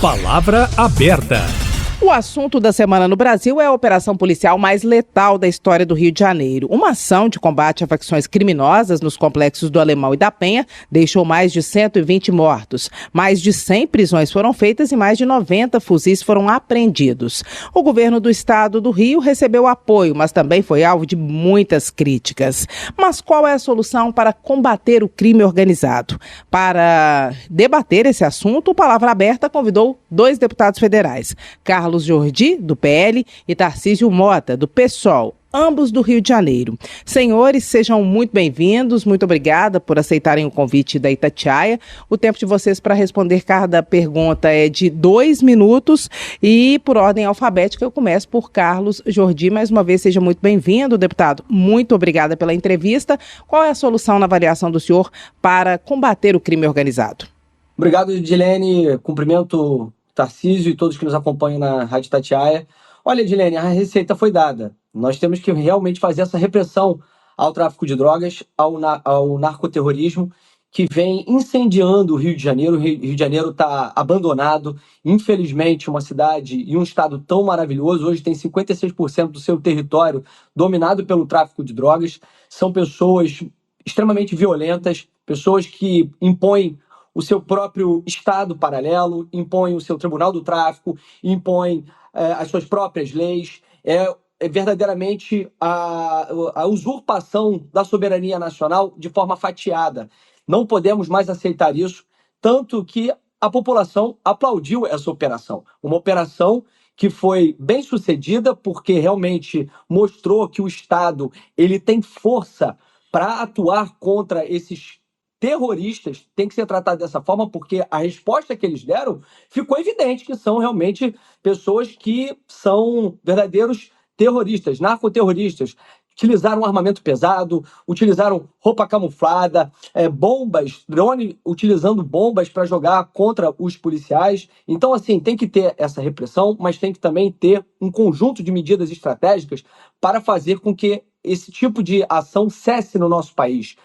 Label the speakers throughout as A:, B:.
A: Palavra aberta.
B: O assunto da semana no Brasil é a operação policial mais letal da história do Rio de Janeiro. Uma ação de combate a facções criminosas nos complexos do Alemão e da Penha deixou mais de 120 mortos. Mais de 100 prisões foram feitas e mais de 90 fuzis foram apreendidos. O governo do estado do Rio recebeu apoio, mas também foi alvo de muitas críticas. Mas qual é a solução para combater o crime organizado? Para debater esse assunto, o Palavra Aberta convidou 2 deputados federais, Carlos Jordi, do PL, e Tarcísio Mota, do PSOL, ambos do Rio de Janeiro. Senhores, sejam muito bem-vindos. Muito obrigada por aceitarem o convite da Itatiaia. O tempo de vocês para responder cada pergunta é de 2 minutos e, por ordem alfabética, eu começo por Carlos Jordi. Mais uma vez, seja muito bem-vindo, deputado. Muito obrigada pela entrevista. Qual é a solução na avaliação do senhor para combater o crime organizado?
C: Obrigado, Edilene. Cumprimento Tarcísio e todos que nos acompanham na Rádio Itatiaia. Olha, Edilene, a receita foi dada. Nós temos que realmente fazer essa repressão ao tráfico de drogas, ao narcoterrorismo, que vem incendiando o Rio de Janeiro. O Rio de Janeiro está abandonado. Infelizmente, uma cidade e um estado tão maravilhoso, hoje tem 56% do seu território dominado pelo tráfico de drogas. São pessoas extremamente violentas, pessoas que impõem o seu próprio Estado paralelo, impõe o seu Tribunal do Tráfico, impõe as suas próprias leis. É verdadeiramente a usurpação da soberania nacional de forma fatiada. Não podemos mais aceitar isso, tanto que a população aplaudiu essa operação. Uma operação que foi bem sucedida, porque realmente mostrou que o Estado ele tem força para atuar contra esses terroristas. Tem que ser tratado dessa forma, porque a resposta que eles deram ficou evidente que são realmente pessoas que são verdadeiros terroristas, narcoterroristas. Utilizaram armamento pesado, utilizaram roupa camuflada, bombas, drone utilizando bombas para jogar contra os policiais. Então, assim, tem que ter essa repressão, mas tem que também ter um conjunto de medidas estratégicas para fazer com que esse tipo de ação cesse no nosso país.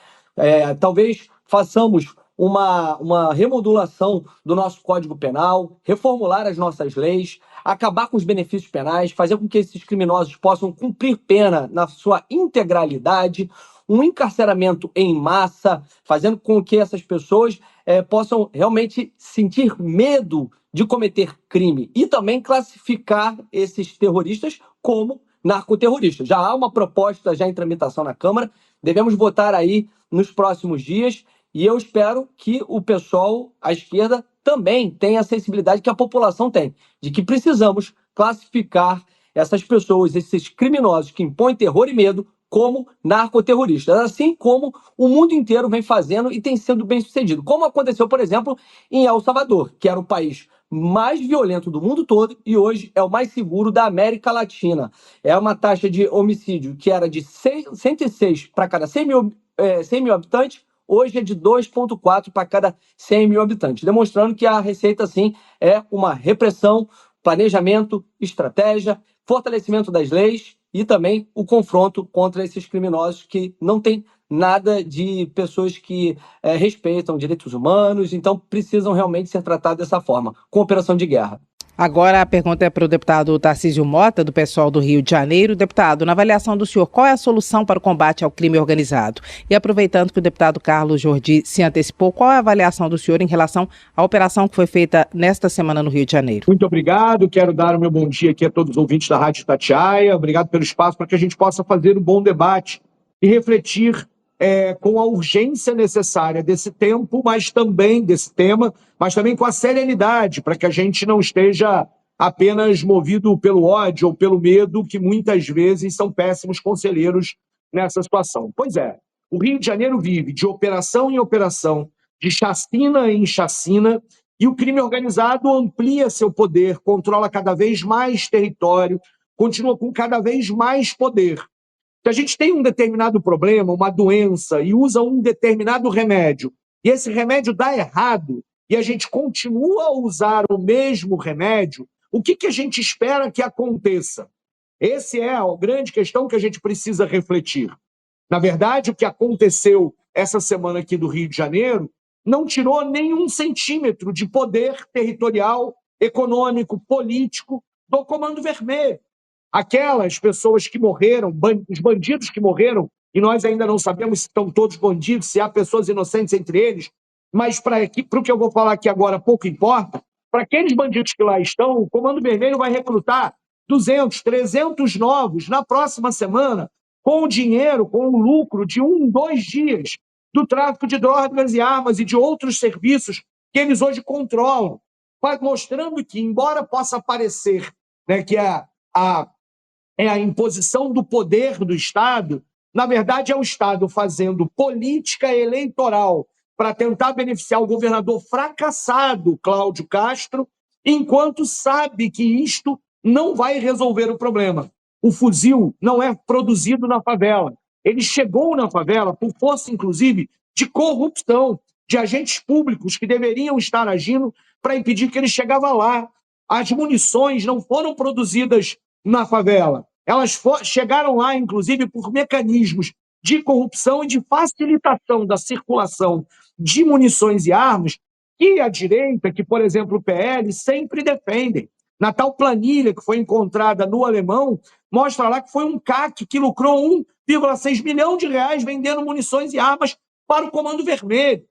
C: Talvez façamos uma remodulação do nosso Código Penal, reformular as nossas leis, acabar com os benefícios penais, fazer com que esses criminosos possam cumprir pena na sua integralidade, um encarceramento em massa, fazendo com que essas pessoas possam realmente sentir medo de cometer crime e também classificar esses terroristas como narcoterroristas. Já há uma proposta já em tramitação na Câmara, devemos votar aí nos próximos dias. E eu espero que o pessoal, a esquerda, também tenha a sensibilidade que a população tem, de que precisamos classificar essas pessoas, esses criminosos que impõem terror e medo, como narcoterroristas, assim como o mundo inteiro vem fazendo e tem sido bem sucedido. Como aconteceu, por exemplo, em El Salvador, que era o país mais violento do mundo todo e hoje é o mais seguro da América Latina. É uma taxa de homicídio que era de 106 para cada 100 mil habitantes, hoje é de 2,4 para cada 100 mil habitantes, demonstrando que a receita, sim, é uma repressão, planejamento, estratégia, fortalecimento das leis e também o confronto contra esses criminosos que não têm nada de pessoas que respeitam direitos humanos, então precisam realmente ser tratados dessa forma, com operação de guerra.
B: Agora a pergunta é para o deputado Tarcísio Mota, do PSOL do Rio de Janeiro. Deputado, na avaliação do senhor, qual é a solução para o combate ao crime organizado? E aproveitando que o deputado Carlos Jordi se antecipou, qual é a avaliação do senhor em relação à operação que foi feita nesta semana no Rio de Janeiro?
D: Muito obrigado, quero dar o meu bom dia aqui a todos os ouvintes da Rádio Itatiaia. Obrigado pelo espaço para que a gente possa fazer um bom debate e refletir com a urgência necessária desse tempo, mas também desse tema, mas também com a serenidade, para que a gente não esteja apenas movido pelo ódio ou pelo medo, que muitas vezes são péssimos conselheiros nessa situação. Pois é, o Rio de Janeiro vive de operação em operação, de chacina em chacina, e o crime organizado amplia seu poder, controla cada vez mais território, continua com cada vez mais poder. Se a gente tem um determinado problema, uma doença, e usa um determinado remédio, e esse remédio dá errado, e a gente continua a usar o mesmo remédio, o que a gente espera que aconteça? Essa é a grande questão que a gente precisa refletir. Na verdade, o que aconteceu essa semana aqui do Rio de Janeiro não tirou nenhum centímetro de poder territorial econômico, político do Comando Vermelho. Aquelas pessoas que morreram, os bandidos que morreram, e nós ainda não sabemos se estão todos bandidos, se há pessoas inocentes entre eles, mas para o que eu vou falar aqui agora pouco importa. Para aqueles bandidos que lá estão, o Comando Vermelho vai recrutar 200, 300 novos na próxima semana, com o dinheiro, com o lucro de 1, 2 dias do tráfico de drogas e armas e de outros serviços que eles hoje controlam, mostrando que, embora possa parecer, né, que é a imposição do poder do Estado, na verdade é o Estado fazendo política eleitoral para tentar beneficiar o governador fracassado, Cláudio Castro, enquanto sabe que isto não vai resolver o problema. O fuzil não é produzido na favela. Ele chegou na favela por força, inclusive, de corrupção, de agentes públicos que deveriam estar agindo para impedir que ele chegava lá. As munições não foram produzidas na favela. Elas chegaram lá, inclusive, por mecanismos de corrupção e de facilitação da circulação de munições e armas que a direita, que, por exemplo, o PL, sempre defendem. Na tal planilha que foi encontrada no Alemão, mostra lá que foi um CAC que lucrou 1,6 milhão de reais vendendo munições e armas para o Comando Vermelho.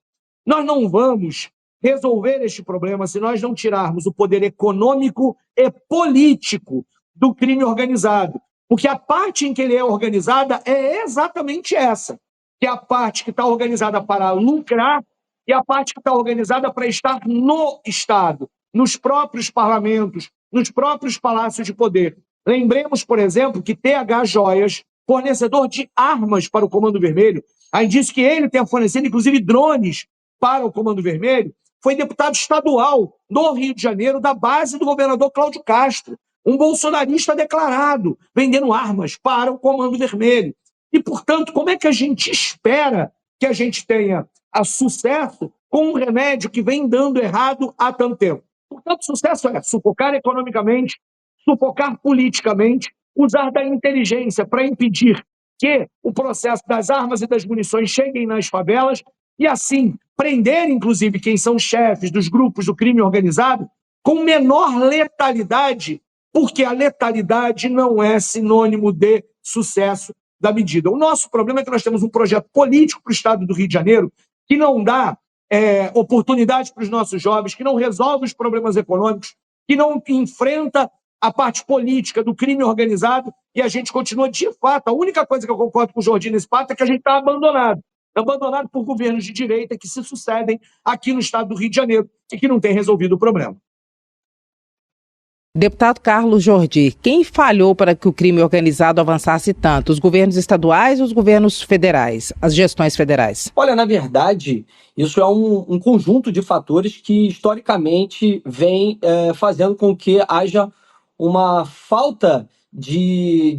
D: Nós não vamos resolver este problema se nós não tirarmos o poder econômico e político do crime organizado. Porque a parte em que ele é organizada é exatamente essa, que é a parte que está organizada para lucrar e a parte que está organizada para estar no Estado, nos próprios parlamentos, nos próprios palácios de poder. Lembremos, por exemplo, que TH Joias, fornecedor de armas para o Comando Vermelho, aí disse que ele tenha fornecido, inclusive, drones para o Comando Vermelho, foi deputado estadual no Rio de Janeiro, da base do governador Cláudio Castro, um bolsonarista declarado, vendendo armas para o Comando Vermelho. E, portanto, como é que a gente espera que a gente tenha sucesso com um remédio que vem dando errado há tanto tempo? Portanto, sucesso é sufocar economicamente, sufocar politicamente, usar da inteligência para impedir que o processo das armas e das munições cheguem nas favelas e, assim, prender, inclusive, quem são chefes dos grupos do crime organizado com menor letalidade, porque a letalidade não é sinônimo de sucesso da medida. O nosso problema é que nós temos um projeto político para o Estado do Rio de Janeiro que não dá oportunidade para os nossos jovens, que não resolve os problemas econômicos, que não enfrenta a parte política do crime organizado, e a gente continua, de fato, a única coisa que eu concordo com o Jordi nesse fato é que a gente está abandonado por governos de direita que se sucedem aqui no Estado do Rio de Janeiro e que não têm resolvido o problema.
B: Deputado Carlos Jordi, quem falhou para que o crime organizado avançasse tanto? Os governos estaduais ou os governos federais, as gestões federais?
C: Olha, na verdade, isso é um conjunto de fatores que, historicamente, vem fazendo com que haja uma falta de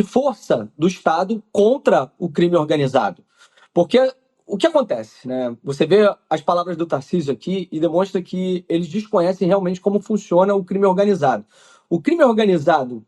C: força do Estado contra o crime organizado. Porque o que acontece, né? Você vê as palavras do Tarcísio aqui e demonstra que eles desconhecem realmente como funciona o crime organizado. O crime organizado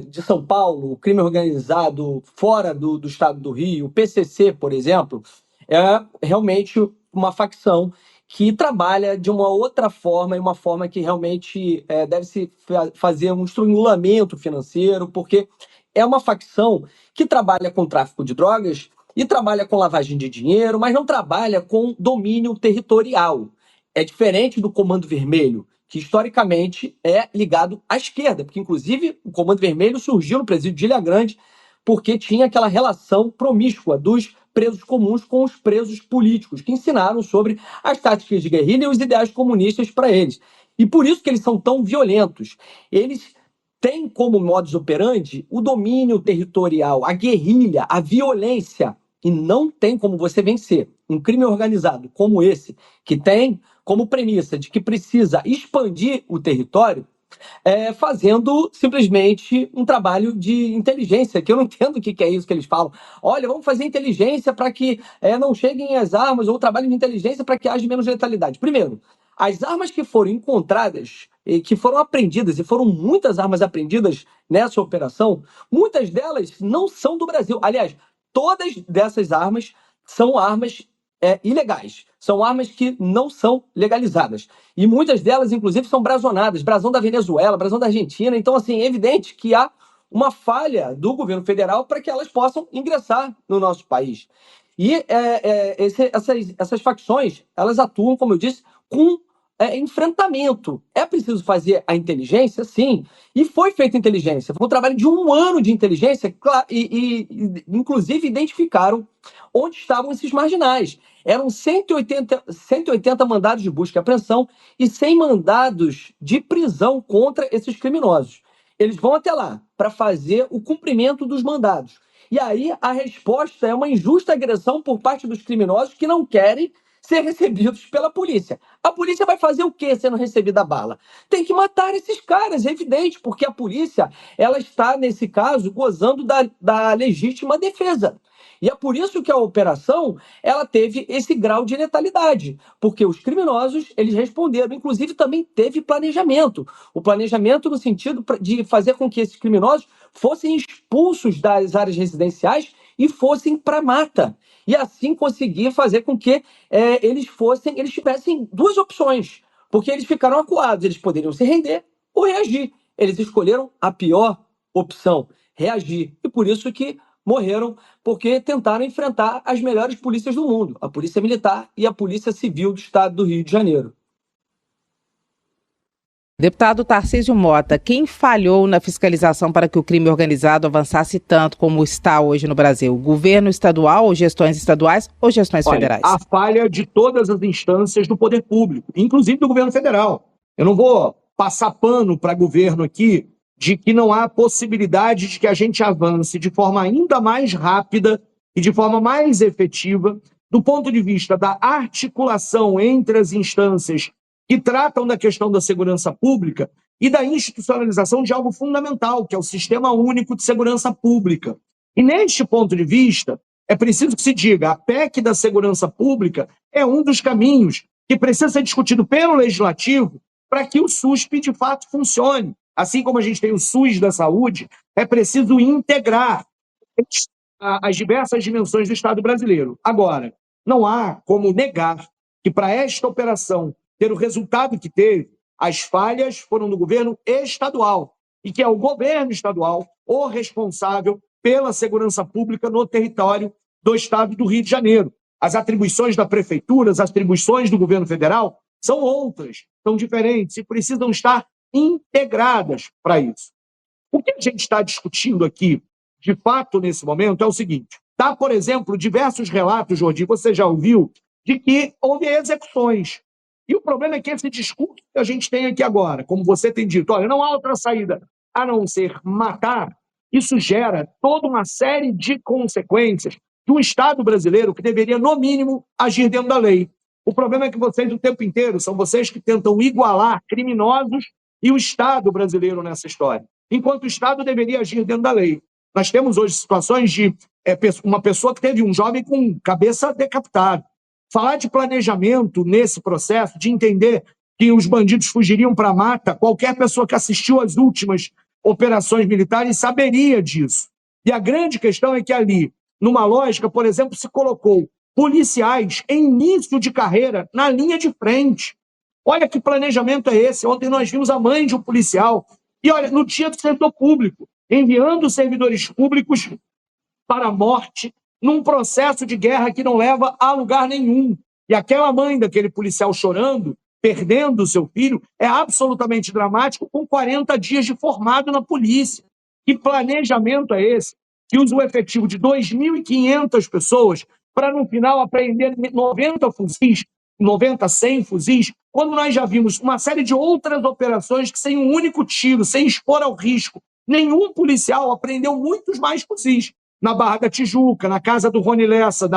C: de São Paulo, o crime organizado fora do estado do Rio, o PCC, por exemplo, é realmente uma facção que trabalha de uma outra forma, e uma forma que realmente deve-se fazer um estrangulamento financeiro, porque é uma facção que trabalha com tráfico de drogas e trabalha com lavagem de dinheiro, mas não trabalha com domínio territorial. É diferente do Comando Vermelho, que historicamente é ligado à esquerda, porque inclusive o Comando Vermelho surgiu no presídio de Ilha Grande porque tinha aquela relação promíscua dos presos comuns com os presos políticos, que ensinaram sobre as táticas de guerrilha e os ideais comunistas para eles. E por isso que eles são tão violentos. Eles têm como modus operandi o domínio territorial, a guerrilha, a violência, e não tem como você vencer um crime organizado como esse, que tem como premissa de que precisa expandir o território, fazendo simplesmente um trabalho de inteligência, que eu não entendo o que é isso que eles falam. Olha, vamos fazer inteligência para que não cheguem as armas, ou trabalho de inteligência para que haja menos letalidade. Primeiro, as armas que foram encontradas, que foram apreendidas, e foram muitas armas apreendidas nessa operação, muitas delas não são do Brasil. Aliás, todas dessas armas são armas ilegais. São armas que não são legalizadas. E muitas delas, inclusive, são brazonadas. Brasão da Venezuela, brasão da Argentina. Então, assim, é evidente que há uma falha do governo federal para que elas possam ingressar no nosso país. E essas facções, elas atuam, como eu disse, com enfrentamento. É preciso fazer a inteligência, sim. E foi feita inteligência. Foi um trabalho de 1 ano de inteligência inclusive, identificaram onde estavam esses marginais. Eram 180 mandados de busca e apreensão e 100 mandados de prisão contra esses criminosos. Eles vão até lá para fazer o cumprimento dos mandados. E aí a resposta é uma injusta agressão por parte dos criminosos que não querem ser recebidos pela polícia. A polícia vai fazer o quê sendo recebida a bala? Tem que matar esses caras, é evidente, porque a polícia ela está, nesse caso, gozando da legítima defesa. E é por isso que a operação ela teve esse grau de letalidade, porque os criminosos eles responderam, inclusive também teve planejamento. O planejamento no sentido de fazer com que esses criminosos fossem expulsos das áreas residenciais e fossem para a mata. E assim conseguir fazer com que eles tivessem 2 opções, porque eles ficaram acuados, eles poderiam se render ou reagir. Eles escolheram a pior opção, reagir. E por isso que morreram, porque tentaram enfrentar as melhores polícias do mundo, a Polícia Militar e a Polícia Civil do Estado do Rio de Janeiro.
B: Deputado Tarcísio Mota, quem falhou na fiscalização para que o crime organizado avançasse tanto como está hoje no Brasil? Governo estadual, ou gestões estaduais, ou gestões federais?
D: A falha de todas as instâncias do poder público, inclusive do governo federal. Eu não vou passar pano para governo aqui de que não há possibilidade de que a gente avance de forma ainda mais rápida e de forma mais efetiva do ponto de vista da articulação entre as instâncias que tratam da questão da segurança pública e da institucionalização de algo fundamental, que é o Sistema Único de Segurança Pública. E neste ponto de vista, é preciso que se diga, a PEC da segurança pública é um dos caminhos que precisa ser discutido pelo Legislativo para que o SUSP de fato funcione. Assim como a gente tem o SUS da saúde, é preciso integrar as diversas dimensões do Estado brasileiro. Agora, não há como negar que para esta operação ter o resultado que teve, as falhas foram do governo estadual, e que é o governo estadual o responsável pela segurança pública no território do Estado do Rio de Janeiro. As atribuições da prefeitura, as atribuições do governo federal são outras, são diferentes e precisam estar integradas para isso. O que a gente está discutindo aqui, de fato, nesse momento, é o seguinte. Tá, por exemplo, diversos relatos, Jordi, você já ouviu, de que houve execuções. E o problema é que esse discurso que a gente tem aqui agora, como você tem dito, olha, não há outra saída a não ser matar, isso gera toda uma série de consequências de um Estado brasileiro que deveria, no mínimo, agir dentro da lei. O problema é que vocês, o tempo inteiro, são vocês que tentam igualar criminosos e o Estado brasileiro nessa história, enquanto o Estado deveria agir dentro da lei. Nós temos hoje situações de uma pessoa que teve um jovem com cabeça decapitada. Falar de planejamento nesse processo, de entender que os bandidos fugiriam para a mata, qualquer pessoa que assistiu às últimas operações militares saberia disso. E a grande questão é que ali, numa lógica, por exemplo, se colocou policiais em início de carreira na linha de frente. Olha que planejamento é esse. Ontem nós vimos a mãe de um policial. E olha, no dia do servidor público, enviando servidores públicos para a morte num processo de guerra que não leva a lugar nenhum. E aquela mãe daquele policial chorando, perdendo o seu filho, é absolutamente dramático, com 40 dias de formado na polícia. Que planejamento é esse? Que usa o efetivo de 2.500 pessoas para, no final, apreender 90 fuzis, 100 fuzis, quando nós já vimos uma série de outras operações que, sem um único tiro, sem expor ao risco, nenhum policial apreendeu muitos mais fuzis. Na Barra da Tijuca, na casa do Rony Lessa,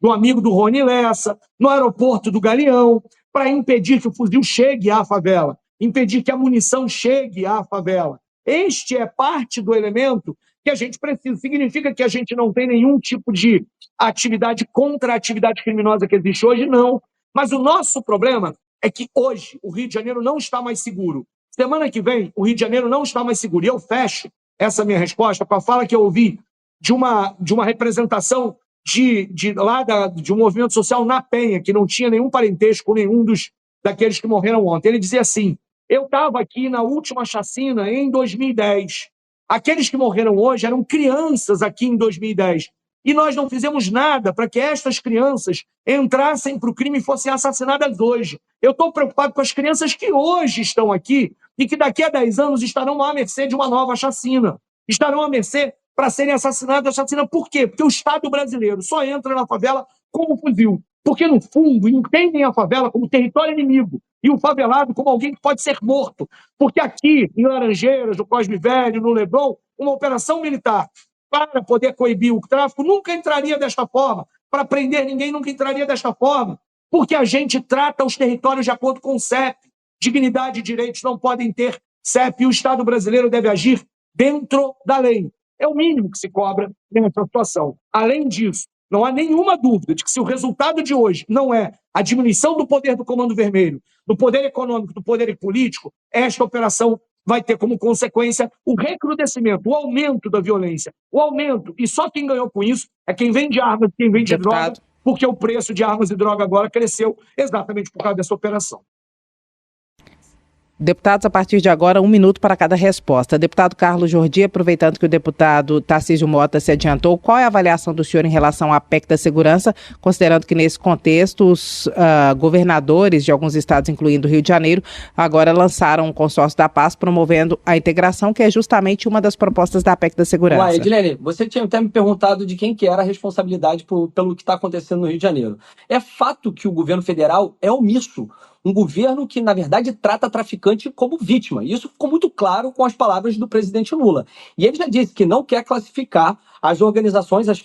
D: do amigo do Rony Lessa, no aeroporto do Galeão, para impedir que o fuzil chegue à favela, impedir que a munição chegue à favela. Este é parte do elemento que a gente precisa. Significa que a gente não tem nenhum tipo de atividade contra a atividade criminosa que existe hoje? Não. Mas o nosso problema é que hoje o Rio de Janeiro não está mais seguro. Semana que vem, o Rio de Janeiro não está mais seguro. E eu fecho essa minha resposta com a fala que eu ouvi de uma representação de um movimento social na Penha, que não tinha nenhum parentesco com nenhum daqueles que morreram ontem. Ele dizia assim: eu estava aqui na última chacina em 2010. Aqueles que morreram hoje eram crianças aqui em 2010. E nós não fizemos nada para que estas crianças entrassem para o crime e fossem assassinadas hoje. Eu estou preocupado com as crianças que hoje estão aqui e que daqui a 10 anos estarão à mercê de uma nova chacina. Estarão à mercê para serem assassinadas. Chacina por quê? Porque o Estado brasileiro só entra na favela com um fuzil. Porque, no fundo, entendem a favela como território inimigo e o favelado como alguém que pode ser morto. Porque aqui, em Laranjeiras, no Cosme Velho, no Leblon, uma operação militar para poder coibir o tráfico nunca entraria desta forma. Para prender ninguém nunca entraria desta forma. Porque a gente trata os territórios de acordo com o CEP. Dignidade e direitos não podem ter CEP e o Estado brasileiro deve agir dentro da lei. É o mínimo que se cobra nessa situação. Além disso, não há nenhuma dúvida de que se o resultado de hoje não é a diminuição do poder do Comando Vermelho, do poder econômico, do poder político, esta operação vai ter como consequência o recrudescimento, o aumento da violência, o aumento, e só quem ganhou com isso é quem vende armas, quem vende droga, porque o preço de armas e droga agora cresceu exatamente por causa dessa operação.
B: Deputados, a partir de agora, 1 minuto para cada resposta. Deputado Carlos Jordi, aproveitando que o deputado Tarcísio Mota se adiantou, qual é a avaliação do senhor em relação à PEC da segurança, considerando que nesse contexto os governadores de alguns estados, incluindo o Rio de Janeiro, agora lançaram um consórcio da paz promovendo a integração, que é justamente uma das propostas da PEC da segurança.
C: Uai, Edilene, você tinha até me perguntado de quem que era a responsabilidade pelo que está acontecendo no Rio de Janeiro. É fato que o governo federal é omisso. Um governo que, na verdade, trata traficante como vítima. Isso ficou muito claro com as palavras do presidente Lula. E ele já disse que não quer classificar as organizações, as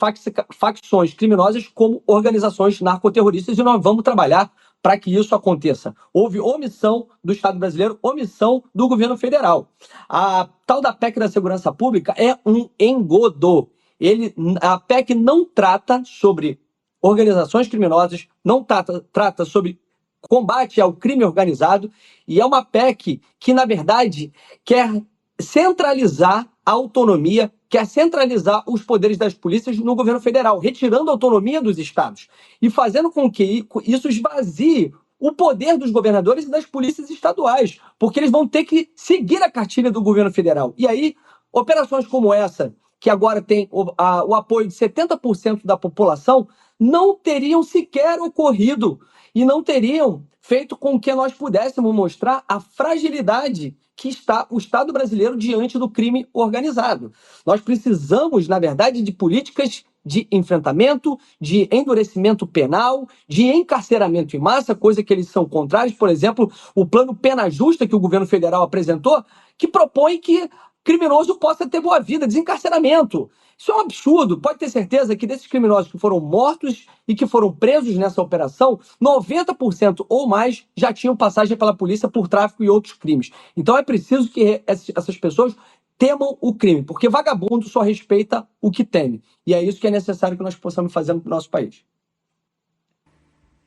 C: facções criminosas como organizações narcoterroristas e nós vamos trabalhar para que isso aconteça. Houve omissão do Estado brasileiro, omissão do governo federal. A tal da PEC da Segurança Pública é um engodo. A PEC não trata sobre organizações criminosas, não trata sobre combate ao crime organizado, e é uma PEC que, na verdade, quer centralizar a autonomia, quer centralizar os poderes das polícias no governo federal, retirando a autonomia dos estados e fazendo com que isso esvazie o poder dos governadores e das polícias estaduais, porque eles vão ter que seguir a cartilha do governo federal. E aí, operações como essa, que agora tem o apoio de 70% da população, não teriam sequer ocorrido e não teriam feito com que nós pudéssemos mostrar a fragilidade que está o Estado brasileiro diante do crime organizado. Nós precisamos, na verdade, de políticas de enfrentamento, de endurecimento penal, de encarceramento em massa, coisa que eles são contrários. Por exemplo, o plano Pena Justa que o governo federal apresentou, que propõe que criminoso possa ter boa vida, desencarceramento. Isso é um absurdo. Pode ter certeza que desses criminosos que foram mortos e que foram presos nessa operação, 90% ou mais já tinham passagem pela polícia por tráfico e outros crimes. Então é preciso que essas pessoas temam o crime, porque vagabundo só respeita o que teme. E é isso que é necessário que nós possamos fazer no nosso país.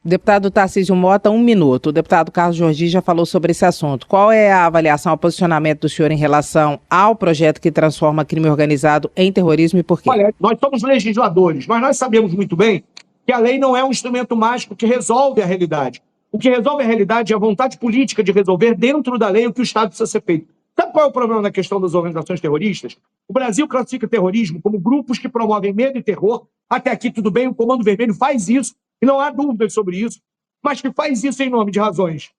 B: Deputado Tarcísio Mota, 1 minuto. O deputado Carlos Jordi já falou sobre esse assunto. Qual é a avaliação, o posicionamento do senhor em relação ao projeto que transforma crime organizado em terrorismo e por quê?
D: Olha, nós somos legisladores, mas nós sabemos muito bem que a lei não é um instrumento mágico que resolve a realidade. O que resolve a realidade é a vontade política de resolver dentro da lei o que o Estado precisa ser feito. Sabe qual é o problema na questão das organizações terroristas? O Brasil classifica terrorismo como grupos que promovem medo e terror. Até aqui tudo bem, o Comando Vermelho faz isso. E não há dúvidas sobre isso, mas que faz isso em nome de razões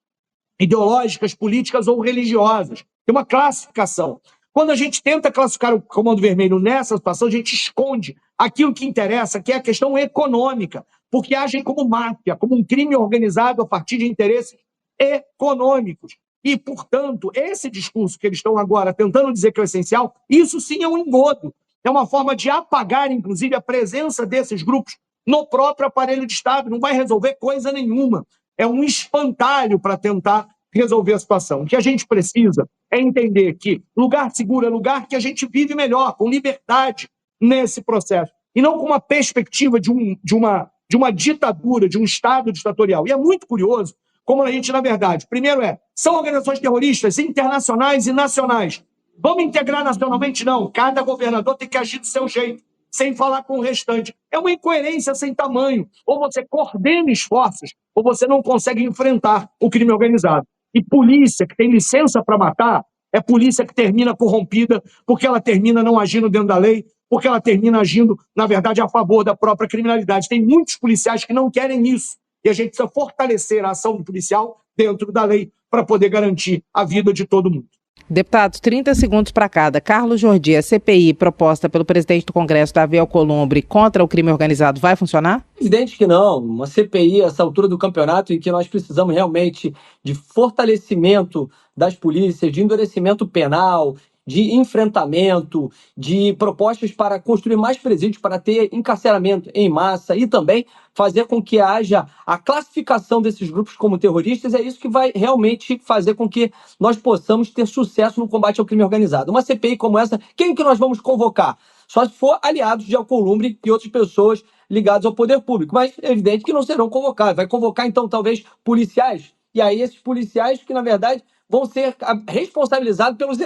D: ideológicas, políticas ou religiosas. Tem uma classificação. Quando a gente tenta classificar o Comando Vermelho nessa situação, a gente esconde aquilo que interessa, que é a questão econômica, porque agem como máfia, como um crime organizado a partir de interesses econômicos. E, portanto, esse discurso que eles estão agora tentando dizer que é o essencial, isso sim é um engodo. É uma forma de apagar, inclusive, a presença desses grupos no próprio aparelho de Estado, não vai resolver coisa nenhuma. É um espantalho para tentar resolver a situação. O que a gente precisa é entender que lugar seguro é lugar que a gente vive melhor, com liberdade nesse processo, e não com uma perspectiva de uma ditadura, de um Estado ditatorial. E é muito curioso como a gente, na verdade, primeiro são organizações terroristas internacionais e nacionais. Vamos integrar nacionalmente? Não. Cada governador tem que agir do seu jeito. sem falar com o restante. É uma incoerência sem tamanho. Ou você coordena esforços, ou você não consegue enfrentar o crime organizado. E polícia que tem licença para matar é polícia que termina corrompida, porque ela termina não agindo dentro da lei, porque ela termina agindo, na verdade, a favor da própria criminalidade. Tem muitos policiais que não querem isso. E a gente precisa fortalecer a ação do policial dentro da lei para poder garantir a vida de todo mundo.
B: Deputados, 30 segundos para cada. Carlos Jordi, a CPI proposta pelo presidente do Congresso, Davi Alcolumbre, contra o crime organizado vai funcionar?
C: Evidente que não. Uma CPI, a essa altura do campeonato, em que nós precisamos realmente de fortalecimento das polícias, de endurecimento penal, de enfrentamento, de propostas para construir mais presídios, para ter encarceramento em massa e também fazer com que haja a classificação desses grupos como terroristas. É isso que vai realmente fazer com que nós possamos ter sucesso no combate ao crime organizado. Uma CPI como essa, quem que nós vamos convocar? Só se for aliados de Alcolumbre e outras pessoas ligadas ao poder público, mas é evidente que não serão convocados. Vai convocar, então, talvez, policiais, e aí esses policiais que, na verdade, vão ser responsabilizados pelos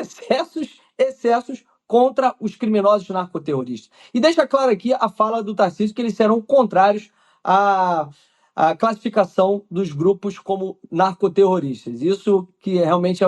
C: excessos contra os criminosos narcoterroristas. E deixa claro aqui a fala do Tarcísio que eles serão contrários à classificação dos grupos como narcoterroristas. Isso que realmente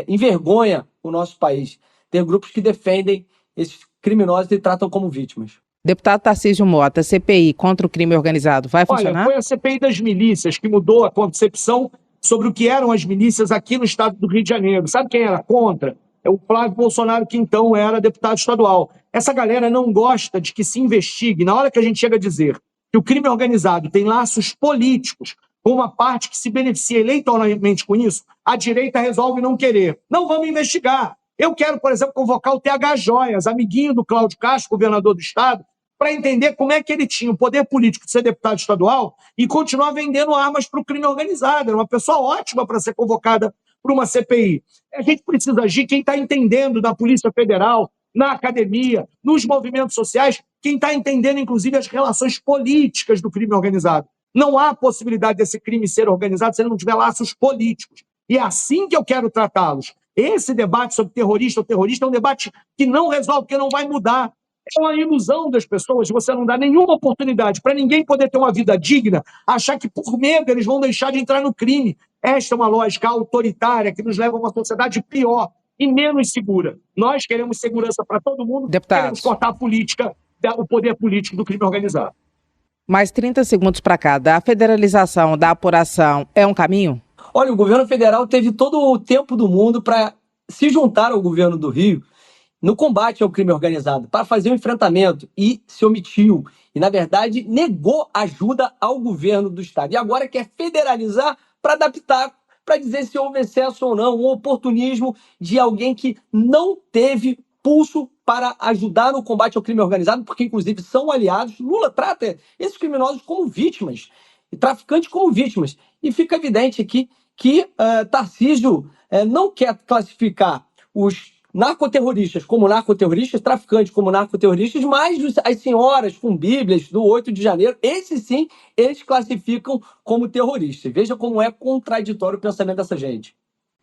C: envergonha o nosso país, ter grupos que defendem esses criminosos e tratam como vítimas.
B: Deputado Tarcísio Mota, a CPI contra o crime organizado vai funcionar?
D: Olha, foi a CPI das milícias que mudou a concepção sobre o que eram as milícias aqui no estado do Rio de Janeiro. Sabe quem era contra? É o Flávio Bolsonaro, que então era deputado estadual. Essa galera não gosta de que se investigue. Na hora que a gente chega a dizer que o crime organizado tem laços políticos com uma parte que se beneficia eleitoralmente com isso, a direita resolve não querer. Não vamos investigar. Eu quero, por exemplo, convocar o TH Joias, amiguinho do Cláudio Castro, governador do estado, para entender como é que ele tinha o poder político de ser deputado estadual e continuar vendendo armas para o crime organizado. Era uma pessoa ótima para ser convocada para uma CPI. A gente precisa agir, quem está entendendo da Polícia Federal, na academia, nos movimentos sociais, quem está entendendo, inclusive, as relações políticas do crime organizado. Não há possibilidade desse crime ser organizado se ele não tiver laços políticos. E é assim que eu quero tratá-los. Esse debate sobre terrorista ou terrorista é um debate que não resolve, porque não vai mudar. É uma ilusão das pessoas, você não dá nenhuma oportunidade para ninguém poder ter uma vida digna, achar que por medo eles vão deixar de entrar no crime. Esta é uma lógica autoritária que nos leva a uma sociedade pior e menos segura. Nós queremos segurança para todo mundo, queremos cortar a política, o poder político do crime organizado.
B: Mais 30 segundos para cada. A federalização da apuração é um caminho?
C: Olha, o governo federal teve todo o tempo do mundo para se juntar ao governo do Rio no combate ao crime organizado, para fazer um enfrentamento, e se omitiu. E, na verdade, negou ajuda ao governo do estado. E agora quer federalizar para adaptar, para dizer se houve excesso ou não, um oportunismo de alguém que não teve pulso para ajudar no combate ao crime organizado, porque, inclusive, são aliados. Lula trata esses criminosos como vítimas, e traficantes como vítimas. E fica evidente aqui que Tarcísio não quer classificar os narcoterroristas como narcoterroristas, traficantes como narcoterroristas, mas as senhoras com bíblias do 8 de janeiro, esses sim, eles classificam como terroristas. Veja como é contraditório o pensamento dessa gente.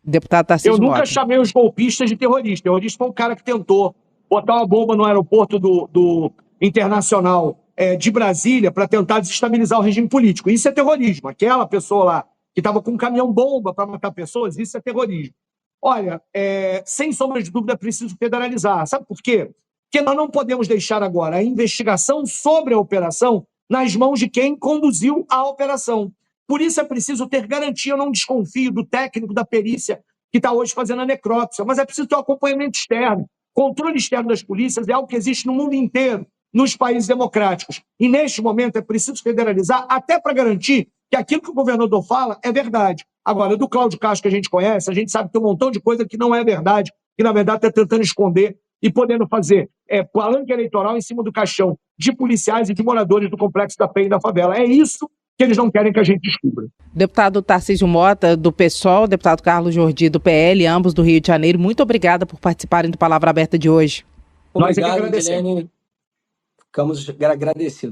B: Deputado Tarcísio
D: Mota. Eu nunca
B: Mota.
D: chamei os golpistas de terroristas. Terrorista foi um cara que tentou botar uma bomba no aeroporto do Internacional de Brasília para tentar desestabilizar o regime político. Isso é terrorismo. Aquela pessoa lá que estava com um caminhão-bomba para matar pessoas, isso é terrorismo. Olha, sem sombra de dúvida, é preciso federalizar. Sabe por quê? Porque nós não podemos deixar agora a investigação sobre a operação nas mãos de quem conduziu a operação. Por isso é preciso ter garantia. Eu não desconfio do técnico da perícia que está hoje fazendo a necrópsia, mas é preciso ter um acompanhamento externo. Controle externo das polícias é algo que existe no mundo inteiro, nos países democráticos. E, neste momento, é preciso federalizar até para garantir que aquilo que o governador fala é verdade. Agora, do Cláudio Castro que a gente conhece, a gente sabe que tem um montão de coisa que não é verdade, que, na verdade, está tentando esconder e podendo fazer palanque eleitoral em cima do caixão de policiais e de moradores do Complexo da Penha e da favela. É isso que eles não querem que a gente descubra.
B: Deputado Tarcísio Mota, do PSOL, deputado Carlos Jordi, do PL, ambos do Rio de Janeiro, muito obrigada por participarem do Palavra Aberta de hoje.
C: Obrigado, Edilene. Ficamos agradecidos.